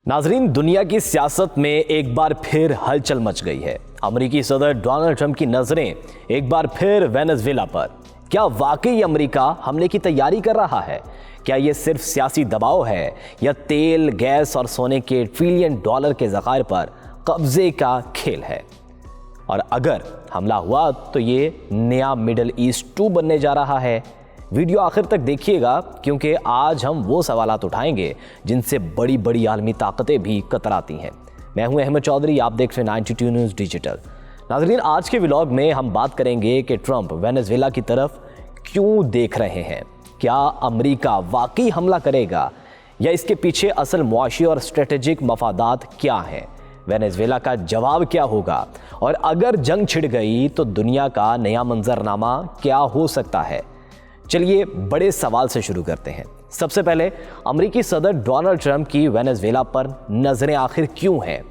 नाजरीन, दुनिया की सियासत में एक बार फिर हलचल मच गई है। अमेरिकी सदर डोनाल्ड ट्रंप की नजरें एक बार फिर वेनेजुएला पर। क्या वाकई अमेरिका हमले की तैयारी कर रहा है? क्या ये सिर्फ सियासी दबाव है या तेल, गैस और सोने के ट्रिलियन डॉलर के ज़खायर पर कब्जे का खेल है? और अगर हमला हुआ तो ये नया मिडल ईस्ट 2 बनने जा रहा है। वीडियो आखिर तक देखिएगा, क्योंकि आज हम वो सवालात उठाएंगे जिनसे बड़ी बड़ी आलमी ताकतें भी कतराती हैं। मैं हूं अहमद चौधरी, आप देख रहे हैं 92 न्यूज़ डिजिटल। नाज़रीन, आज के व्लॉग में हम बात करेंगे कि ट्रंप वेनेजुएला की तरफ क्यों देख रहे हैं। क्या अमेरिका वाकई हमला करेगा या इसके पीछे असल मुआशी और स्ट्रेटेजिक मफादात क्या हैं? वेनेजुएला का जवाब क्या होगा? और अगर जंग छिड़ गई तो दुनिया का नया मंजरनामा क्या हो सकता है? चलिए बड़े सवाल से शुरू करते हैं। सबसे पहले, अमेरिकी सदर डोनाल्ड ट्रंप की वेनेजुएला पर नजरें आखिर क्यों हैं?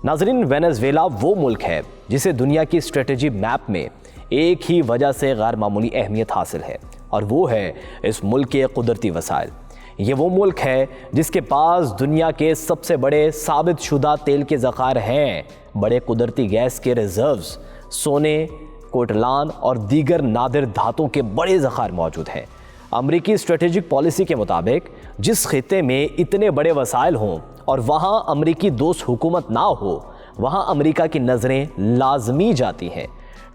नाजरीन, वेनेजुएला वो मुल्क है जिसे दुनिया की स्ट्रेटेजी मैप में एक ही वजह से गैर मामूली अहमियत हासिल है, और वो है इस मुल्क के कुदरती वसाइल। ये वो मुल्क है जिसके पास दुनिया के सबसे बड़े साबित शुदा तेल के ज़खायर हैं, बड़े कुदरती गैस के रिजर्व्स, सोने, कोयलान और दीगर नादिर धातुओं के बड़े ज़खायर मौजूद हैं। अमेरिकी स्ट्रेटेजिक पॉलिसी के मुताबिक जिस खिते में इतने बड़े वसाइल हों और वहाँ अमेरिकी दोस्त हुकूमत ना हो, वहाँ अमेरिका की नज़रें लाजमी जाती हैं।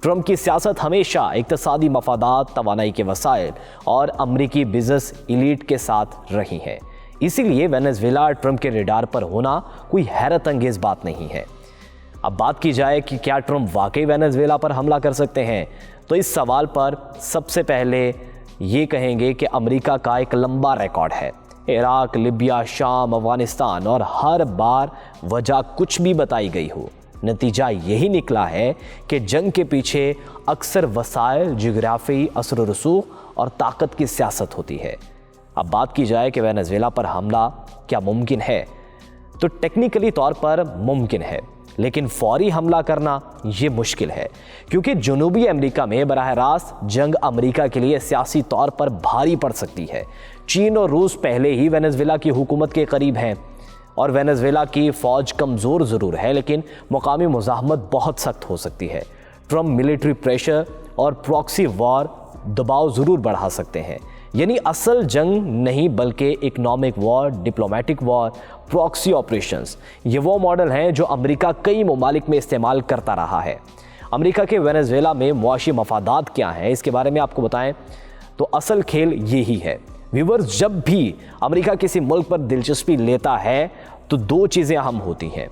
ट्रंप की सियासत हमेशा इक़्तिसादी मफादात, तवानाई के वसाइल और अमेरिकी बिजनेस इलीट के साथ रही है। इसीलिए वेनेजुएला ट्रंप के रडार पर होना कोई हैरत अंगेज बात नहीं है। अब बात की जाए कि क्या ट्रंप वाकई वेनेजुएला पर हमला कर सकते हैं, तो इस सवाल पर सबसे पहले ये कहेंगे कि अमेरिका का एक लंबा रिकॉर्ड है। इराक, लिबिया, शाम, अफगानिस्तान, और हर बार वजह कुछ भी बताई गई हो, नतीजा यही निकला है कि जंग के पीछे अक्सर वसाइल, जियोग्राफी, असर रसूख और ताकत की सियासत होती है। अब बात की जाए कि वेनेजुएला पर हमला क्या मुमकिन है, तो टेक्निकली तौर पर मुमकिन है, लेकिन फौरी हमला करना ये मुश्किल है, क्योंकि जनूबी अमेरिका में बराह रास्त जंग अमेरिका के लिए सियासी तौर पर भारी पड़ सकती है। चीन और रूस पहले ही वेनेजुएला की हुकूमत के करीब हैं, और वेनेजुएला की फ़ौज कमज़ोर ज़रूर है, लेकिन मुकामी मुज़ाहमत बहुत सख्त हो सकती है। ट्रंप मिलिट्री प्रेशर और प्रॉक्सी वॉर दबाव ज़रूर बढ़ा सकते हैं, यानी असल जंग नहीं बल्कि economic war, diplomatic war, proxy operations. ये वो मॉडल हैं जो अमेरिका कई ममालिक में इस्तेमाल करता रहा है। अमेरिका के वेनेजुएला में मुआशी मफादात क्या हैं, इसके बारे में आपको बताएं तो असल खेल यही है। व्यूअर्स, जब भी अमेरिका किसी मुल्क पर दिलचस्पी लेता है तो 2 चीज़ें अहम होती हैं।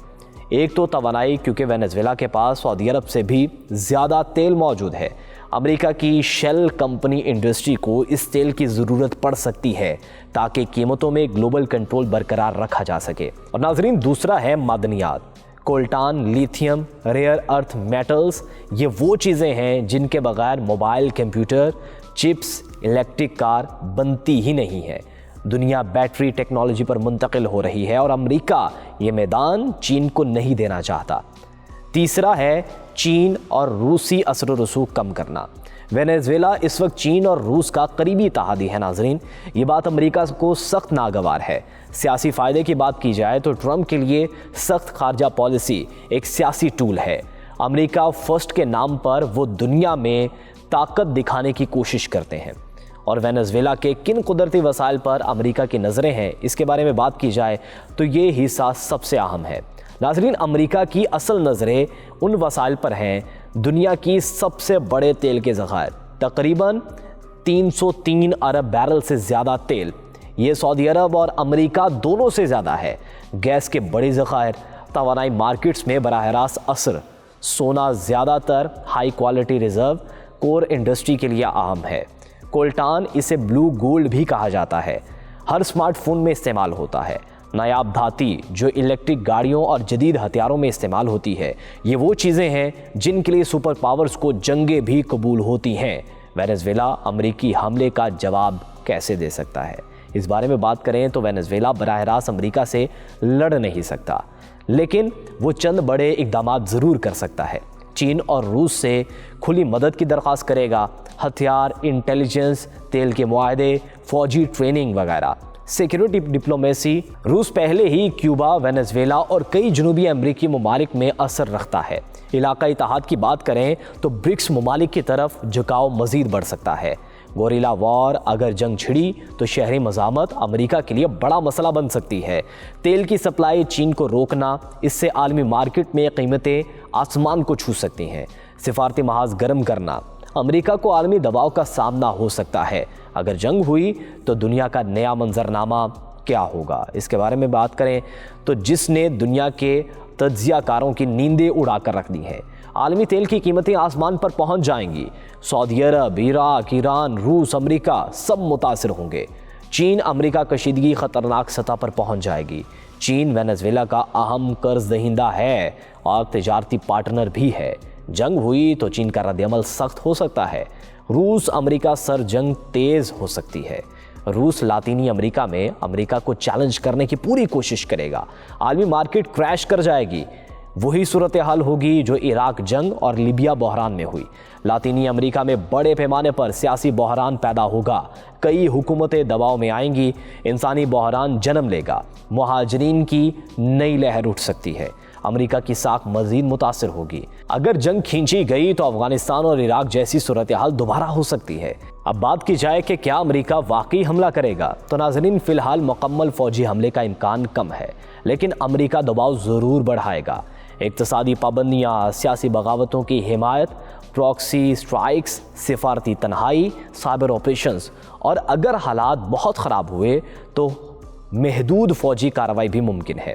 एक तो तवानाई, क्योंकि वेनेजुएला के पास सऊदी अरब से भी ज़्यादा तेल मौजूद है। अमेरिका की शेल कंपनी इंडस्ट्री को इस तेल की ज़रूरत पड़ सकती है ताकि कीमतों में ग्लोबल कंट्रोल बरकरार रखा जा सके। और नाजरीन, दूसरा है मादनियात, कोल्टान, लिथियम, रेयर अर्थ मेटल्स। ये वो चीज़ें हैं जिनके बगैर mobile, computer, chips, electric car बनती ही नहीं है। दुनिया बैटरी टेक्नोलॉजी पर मुंतकिल हो रही है, और अमेरिका ये मैदान चीन को नहीं देना चाहता। तीसरा है चीन और रूसी असर रसूख कम करना। वेनेजुएला इस वक्त चीन और रूस का करीबी इत्तेहादी है। नाजरीन, ये बात अमेरिका को सख्त नागवार है। सियासी फ़ायदे की बात की जाए तो ट्रंप के लिए सख्त खारजा पॉलिसी एक सियासी टूल है। अमेरिका फर्स्ट के नाम पर वो दुनिया में ताकत दिखाने की कोशिश करते हैं, और वेनेजुएला के किन कुदरती वसाइल पर अमेरिका की नज़रें हैं, इसके बारे में बात की जाए तो ये हिस्सा सबसे अहम है। नाज़रीन, अमेरिका की असल नज़रें उन वसाइल पर हैं दुनिया की सबसे बड़े तेल के ज़खायर, तकरीबन 303 अरब बैरल से ज़्यादा तेल। ये सऊदी अरब और अमेरिका दोनों से ज़्यादा है। गैस के बड़े ज़खायर, तवानाई मार्केट्स में बराह रास्त असर, सोना, ज़्यादातर high quality reserve core industry के लिए अहम है। कोल्टान, इसे ब्लू गोल्ड भी कहा जाता है, हर स्मार्टफोन में इस्तेमाल होता है। नायाब धाती, जो इलेक्ट्रिक गाड़ियों और जदीद हथियारों में इस्तेमाल होती है। ये वो चीज़ें हैं जिनके लिए सुपर पावर्स को जंगें भी कबूल होती हैं। वेनेजुएला अमेरिकी हमले का जवाब कैसे दे सकता है, इस बारे में बात करें तो वेनेजुएला बराह रास्त अमेरिका से लड़ नहीं सकता, लेकिन वो चंद बड़े इक़दाम ज़रूर कर सकता है। चीन और रूस से खुली मदद की दरख्वास्त करेगा, हथियार, इंटेलिजेंस, तेल के मुआहदे, फ़ौजी ट्रेनिंग वगैरह। Security diplomacy. रूस पहले ही क्यूबा, वेनेजुएला और कई जनूबी अमेरिकी ममालिक में असर रखता है। इलाकाई इत्तेहाद की बात करें तो ब्रिक्स ममालिक की तरफ झुकाव मजीद बढ़ सकता है। गोरिल्ला वॉर, अगर जंग छिड़ी तो शहरी मज़ामत अमेरिका के लिए बड़ा मसला बन सकती है। तेल की सप्लाई चीन को रोकना, इससे आलमी मार्केट में कीमतें आसमान को छू सकती हैं। सिफारती महाज गर्म करना, अमेरिका को आलमी दबाव का सामना हो सकता है। अगर जंग हुई तो दुनिया का नया मंजरनामा क्या होगा, इसके बारे में बात करें तो जिसने दुनिया के तज्जियाकारों की नींदें उड़ा कर रख दी हैं। आलमी तेल की कीमतें आसमान पर पहुंच जाएंगी। सऊदी अरब, इराक, ईरान, रूस, अमेरिका सब मुतासिर होंगे। चीन अमेरिका कशीदगी खतरनाक सतह पर पहुंच जाएगी। चीन वेनेजुएला का अहम कर्ज दहिंदा है और तिजारती पार्टनर भी है। जंग हुई तो चीन का रद्दअमल सख्त हो सकता है। रूस अमेरिका सर जंग तेज हो सकती है। रूस लातीनी अमेरिका में अमेरिका को चैलेंज करने की पूरी कोशिश करेगा। आलमी मार्केट क्रैश कर जाएगी। वही सूरत हाल होगी जो इराक जंग और लीबिया बहरान में हुई। लातीनी अमेरिका में बड़े पैमाने पर सियासी बहरान पैदा होगा। कई हुकूमतें दबाव में आएंगी। इंसानी बहरान जन्म लेगा। मुहाजिरीन की नई लहर उठ सकती है। अमेरिका की साख मजीद मुतासिर होगी। अगर जंग खींची गई तो अफगानिस्तान और इराक जैसी सूरत हाल दोबारा हो सकती है। अब बात की जाए कि क्या अमेरिका वाकई हमला करेगा, तो नाज़रीन फिलहाल मुकम्मल फौजी हमले का इम्कान कम है, लेकिन अमेरिका दबाव ज़रूर बढ़ाएगा। इक़्तिसादी पाबंदियाँ, सियासी बगावतों की हिमायत, प्रॉक्सी स्ट्राइक्स, सिफारती तन्हाई, साइबर ऑपरेशंस और अगर हालात बहुत ख़राब हुए तो महदूद फौजी कार्रवाई भी मुमकिन है।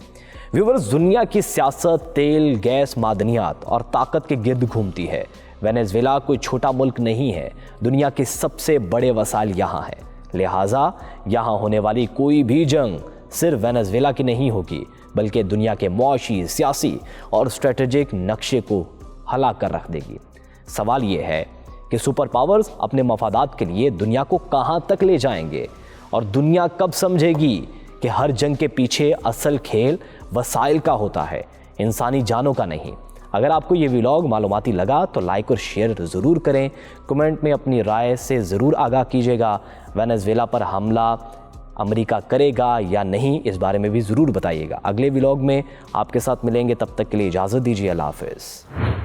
व्यूअर्स, दुनिया की सियासत तेल, गैस, मादनियात और ताकत के गिर्द घूमती है। वेनेजुएला कोई छोटा मुल्क नहीं है। दुनिया के सबसे बड़े वसाइल यहाँ हैं। लिहाजा यहाँ होने वाली कोई भी जंग सिर्फ वेनेजुएला की नहीं होगी, बल्कि दुनिया के मुआशी, सियासी और स्ट्रेटेजिक नक्शे को हिला कर रख देगी। सवाल ये है कि सुपर पावर्स अपने मफादात के लिए दुनिया को कहाँ तक ले जाएंगे और दुनिया कब समझेगी कि हर जंग के पीछे असल खेल वसाइल का होता है, इंसानी जानों का नहीं। अगर आपको ये व्लॉग मालूमाती लगा तो लाइक और शेयर ज़रूर करें। कमेंट में अपनी राय से ज़रूर आगाह कीजिएगा। वेनेजुएला पर हमला अमेरिका करेगा या नहीं, इस बारे में भी ज़रूर बताइएगा। अगले व्लॉग में आपके साथ मिलेंगे, तब तक के लिए इजाज़त दीजिए। अल्लाह हाफ़िज़।